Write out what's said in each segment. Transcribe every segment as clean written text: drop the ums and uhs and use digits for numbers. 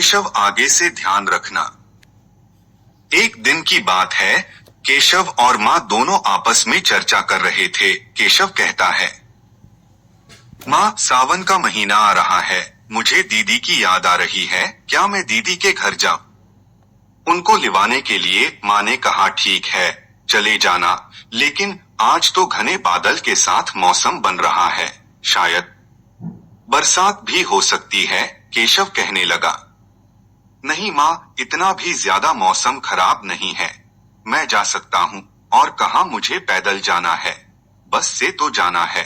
केशव आगे से ध्यान रखना। एक दिन की बात है, केशव और माँ दोनों आपस में चर्चा कर रहे थे। केशव कहता है, माँ, सावन का महीना आ रहा है, मुझे दीदी की याद आ रही है, क्या मैं दीदी के घर जाऊं? उनको लिवाने के लिए माँ ने कहा, ठीक है, चले जाना, लेकिन आज तो घने बादल के साथ मौसम बन रहा है, शायद बरसात भी हो सकती है। केशव कहने लगा, नहीं माँ, इतना भी ज्यादा मौसम खराब नहीं है, मैं जा सकता हूँ। और कहा, मुझे पैदल जाना है, बस से तो जाना है।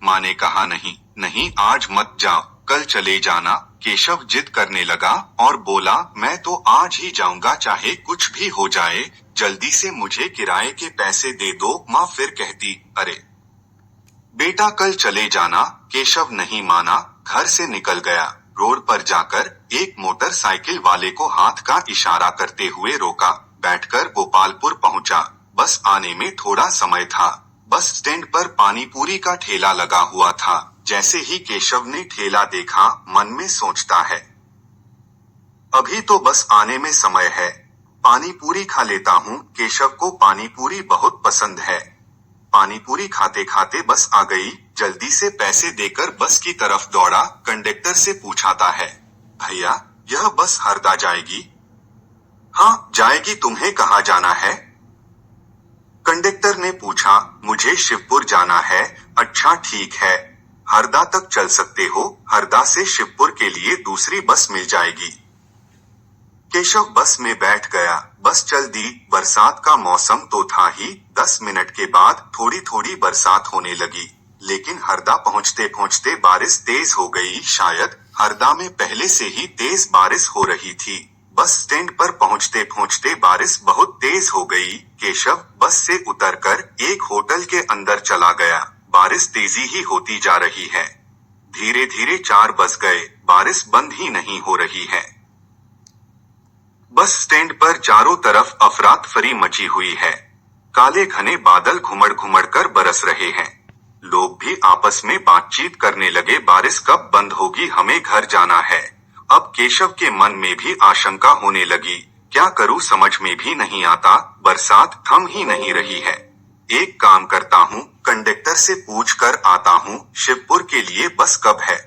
माँ ने कहा, नहीं नहीं, आज मत जाओ, कल चले जाना। केशव जिद करने लगा और बोला, मैं तो आज ही जाऊंगा, चाहे कुछ भी हो जाए, जल्दी से मुझे किराए के पैसे दे दो। माँ फिर कहती, अरे बेटा, कल चले जाना। केशव नहीं माना, घर से निकल गया। रोड पर जाकर एक मोटरसाइकिल वाले को हाथ का इशारा करते हुए रोका, बैठकर गोपालपुर पहुंचा। बस आने में थोड़ा समय था। बस स्टैंड पर पानी पूरी का ठेला लगा हुआ था। जैसे ही केशव ने ठेला देखा, मन में सोचता है, अभी तो बस आने में समय है, पानी पूरी खा लेता हूँ। केशव को पानी पूरी बहुत पसंद है। पानी पूरी खाते खाते बस आ गई। जल्दी से पैसे देकर बस की तरफ दौड़ा। कंडक्टर से पूछाता है, भैया, यह बस हरदा जाएगी? हाँ जाएगी, तुम्हें कहाँ जाना है? कंडक्टर ने पूछा, मुझे शिवपुर जाना है। अच्छा ठीक है, हरदा तक चल सकते हो, हरदा से शिवपुर के लिए दूसरी बस मिल जाएगी। केशव बस में बैठ गया। बस चल दी। बरसात का मौसम तो था ही। 10 मिनट के बाद थोड़ी थोड़ी बरसात होने लगी, लेकिन हरदा पहुंचते पहुंचते बारिश तेज हो गई। शायद हरदा में पहले से ही तेज बारिश हो रही थी। बस स्टैंड पर पहुंचते पहुंचते बारिश बहुत तेज हो गई। केशव बस से उतरकर एक होटल के अंदर चला गया। बारिश तेजी ही होती जा रही है। धीरे धीरे 4 बज गए, बारिश बंद ही नहीं हो रही है। बस स्टैंड पर चारों तरफ अफरातफरी मची हुई है। काले घने बादल घुमड़ घुमड़ कर बरस रहे हैं। लोग भी आपस में बातचीत करने लगे, बारिश कब बंद होगी, हमें घर जाना है। अब केशव के मन में भी आशंका होने लगी, क्या करूं समझ में भी नहीं आता, बरसात थम ही नहीं रही है। एक काम करता हूँ, कंडक्टर से पूछ कर आता हूँ, शिवपुर के लिए बस कब है?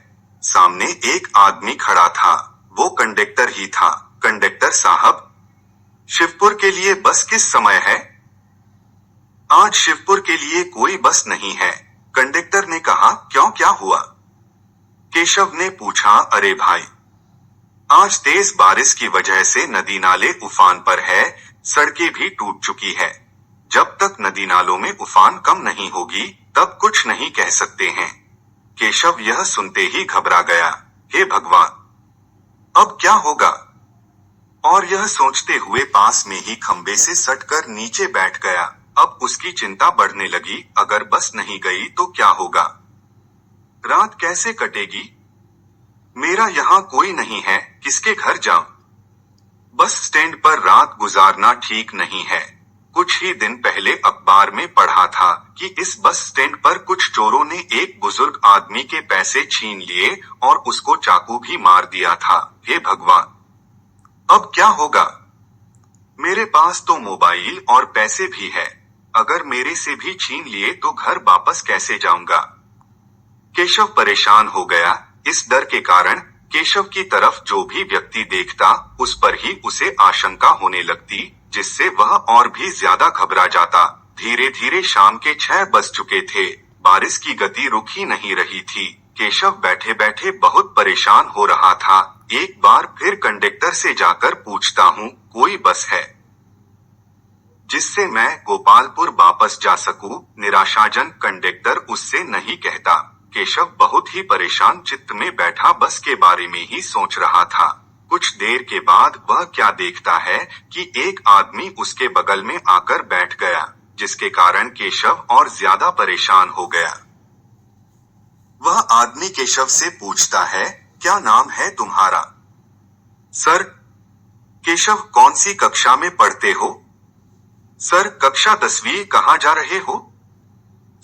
सामने एक आदमी खड़ा था, वो कंडक्टर ही था। कंडक्टर साहब, शिवपुर के लिए बस किस समय है? आज शिवपुर के लिए कोई बस नहीं है। कंडक्टर ने कहा, क्यों, क्या हुआ? केशव ने पूछा, अरे भाई, आज तेज बारिश की वजह से नदी नाले उफान पर है, सड़कें भी टूट चुकी है। जब तक नदी नालों में उफान कम नहीं होगी, तब कुछ नहीं कह सकते हैं। केशव यह सुनते ही घबरा गया। हे भगवान, अब क्या होगा? और यह सोचते हुए पास में ही खंबे से सटकर नीचे बैठ गया। अब उसकी चिंता बढ़ने लगी, अगर बस नहीं गई तो क्या होगा? रात कैसे कटेगी? मेरा यहाँ कोई नहीं है, किसके घर जाऊं? बस स्टैंड पर रात गुजारना ठीक नहीं है। कुछ ही दिन पहले अखबार में पढ़ा था कि इस बस स्टैंड पर कुछ चोरों ने एक बुजुर्ग आदमी के पैसे छीन लिए और उसको चाकू भी मार दिया था। हे भगवान, अब क्या होगा? मेरे पास तो मोबाइल और पैसे भी है, अगर मेरे से भी छीन लिए तो घर वापस कैसे जाऊंगा? केशव परेशान हो गया। इस डर के कारण केशव की तरफ जो भी व्यक्ति देखता, उस पर ही उसे आशंका होने लगती, जिससे वह और भी ज्यादा घबरा जाता। धीरे धीरे शाम के 6 बज चुके थे। बारिश की गति रुक ही नहीं रही थी। केशव बैठे बैठे बहुत परेशान हो रहा था। एक बार फिर कंडक्टर से जाकर पूछता हूँ, कोई बस है जिससे मैं गोपालपुर वापस जा सकूं? निराशाजनक कंडक्टर उससे नहीं कहता। केशव बहुत ही परेशान चित्त में बैठा बस के बारे में ही सोच रहा था। कुछ देर के बाद वह क्या देखता है कि एक आदमी उसके बगल में आकर बैठ गया, जिसके कारण केशव और ज्यादा परेशान हो गया। वह आदमी केशव से पूछता है, क्या नाम है तुम्हारा? सर। केशव, कौन सी कक्षा में पढ़ते हो? सर, कक्षा 10वीं। कहाँ जा रहे हो?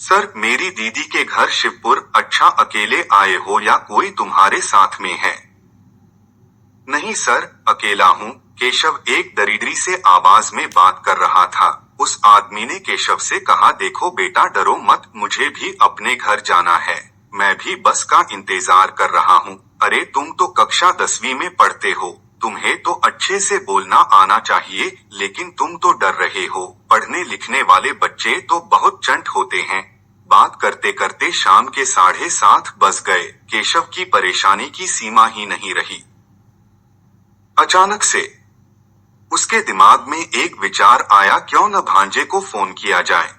सर, मेरी दीदी के घर शिवपुर। अच्छा, अकेले आए हो या कोई तुम्हारे साथ में है? नहीं सर, अकेला हूँ। केशव एक दरिद्री से आवाज में बात कर रहा था। उस आदमी ने केशव से कहा, देखो बेटा, डरो मत, मुझे भी अपने घर जाना है। मैं भी बस का इंतजार कर रहा हूँ। अरे तुम तो कक्षा 10वीं में पढ़ते हो, तुम्हें तो अच्छे से बोलना आना चाहिए, लेकिन तुम तो डर रहे हो। पढ़ने लिखने वाले बच्चे तो बहुत चंट होते हैं। बात करते करते शाम के 7:30 बज गए। केशव की परेशानी की सीमा ही नहीं रही। अचानक से उसके दिमाग में एक विचार आया, क्यों न भांजे को फोन किया जाए।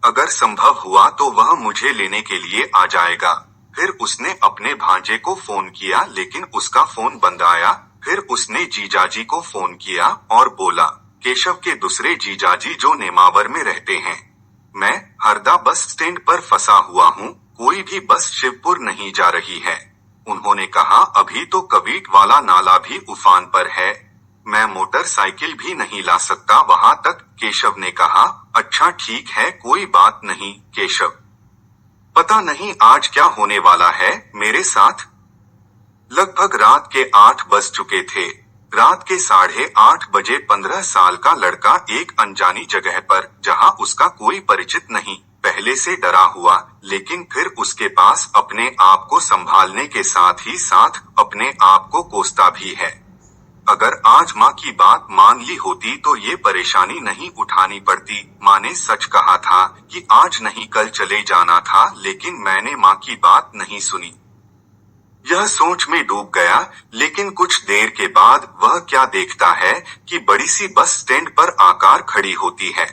अगर संभव हुआ तो वह मुझे लेने के लिए आ जाएगा। फिर उसने अपने भांजे को फोन किया, लेकिन उसका फोन बंद आया। फिर उसने जीजाजी को फोन किया और बोला, केशव के दूसरे जीजाजी जो नेमावर में रहते हैं, मैं हरदा बस स्टैंड पर फंसा हुआ हूँ, कोई भी बस शिवपुर नहीं जा रही है। उन्होंने कहा, अभी तो कवीट वाला नाला भी उफान पर है, मैं मोटरसाइकिल भी नहीं ला सकता वहां तक। केशव ने कहा, अच्छा ठीक है, कोई बात नहीं। केशव, पता नहीं आज क्या होने वाला है मेरे साथ। लगभग रात के 8 बज चुके थे। रात के 8:30 बजे 15 साल का लड़का एक अनजानी जगह पर, जहां उसका कोई परिचित नहीं, पहले से डरा हुआ, लेकिन फिर उसके पास अपने आप को संभालने के साथ ही साथ अपने आप को कोसता भी है। अगर आज माँ की बात मान ली होती तो ये परेशानी नहीं उठानी पड़ती। माँ ने सच कहा था कि आज नहीं कल चले जाना था, लेकिन मैंने माँ की बात नहीं सुनी। यह सोच में डूब गया, लेकिन कुछ देर के बाद वह क्या देखता है कि बड़ी सी बस स्टैंड पर आकर खड़ी होती है।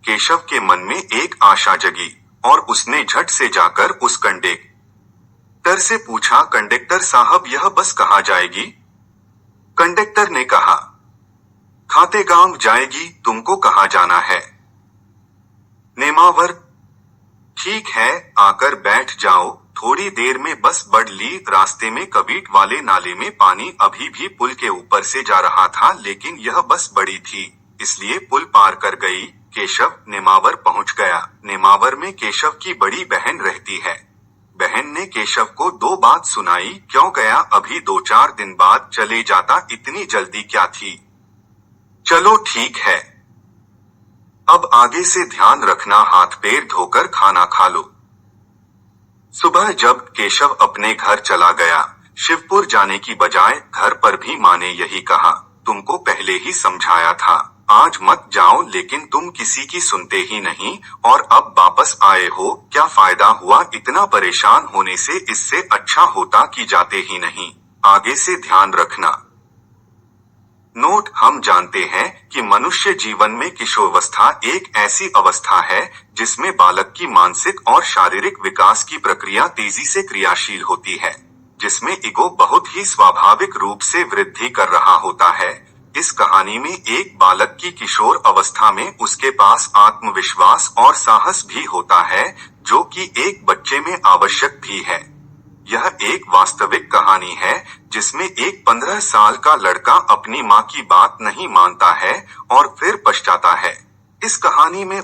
केशव के मन में एक आशा जगी और उसने झट से जाकर उस कंडक्टर से पूछा, कंडक्टर साहब, यह बस कहाँ जाएगी? कंडक्टर ने कहा, खातेगांव जाएगी, तुमको कहाँ जाना है? नेमावर। ठीक है, आकर बैठ जाओ, थोड़ी देर में बस बढ़ ली। रास्ते में कबीट वाले नाले में पानी अभी भी पुल के ऊपर से जा रहा था, लेकिन यह बस बड़ी थी, इसलिए पुल पार कर गई। केशव नेमावर पहुंच गया। नेमावर में केशव की बड़ी बहन रहती है। बहन ने केशव को 2 बात सुनाई, क्यों गया, अभी 2-4 दिन बाद चले जाता, इतनी जल्दी क्या थी? चलो ठीक है, अब आगे से ध्यान रखना, हाथ पैर धोकर खाना खा लो। सुबह जब केशव अपने घर चला गया, शिवपुर जाने की बजाय घर पर भी माँ ने यही कहा, तुमको पहले ही समझाया था, आज मत जाओ, लेकिन तुम किसी की सुनते ही नहीं और अब वापस आए हो, क्या फायदा हुआ इतना परेशान होने से? इससे अच्छा होता कि जाते ही नहीं। आगे से ध्यान रखना। नोट, हम जानते हैं कि मनुष्य जीवन में किशोरावस्था एक ऐसी अवस्था है जिसमें बालक की मानसिक और शारीरिक विकास की प्रक्रिया तेजी से क्रियाशील होती है, जिसमें ईगो बहुत ही स्वाभाविक रूप से वृद्धि कर रहा होता है। इस कहानी में एक बालक की किशोर अवस्था में उसके पास आत्मविश्वास और साहस भी होता है, जो कि एक बच्चे में आवश्यक भी है। यह एक वास्तविक कहानी है जिसमें एक 15 साल का लड़का अपनी माँ की बात नहीं मानता है और फिर पछताता है। इस कहानी में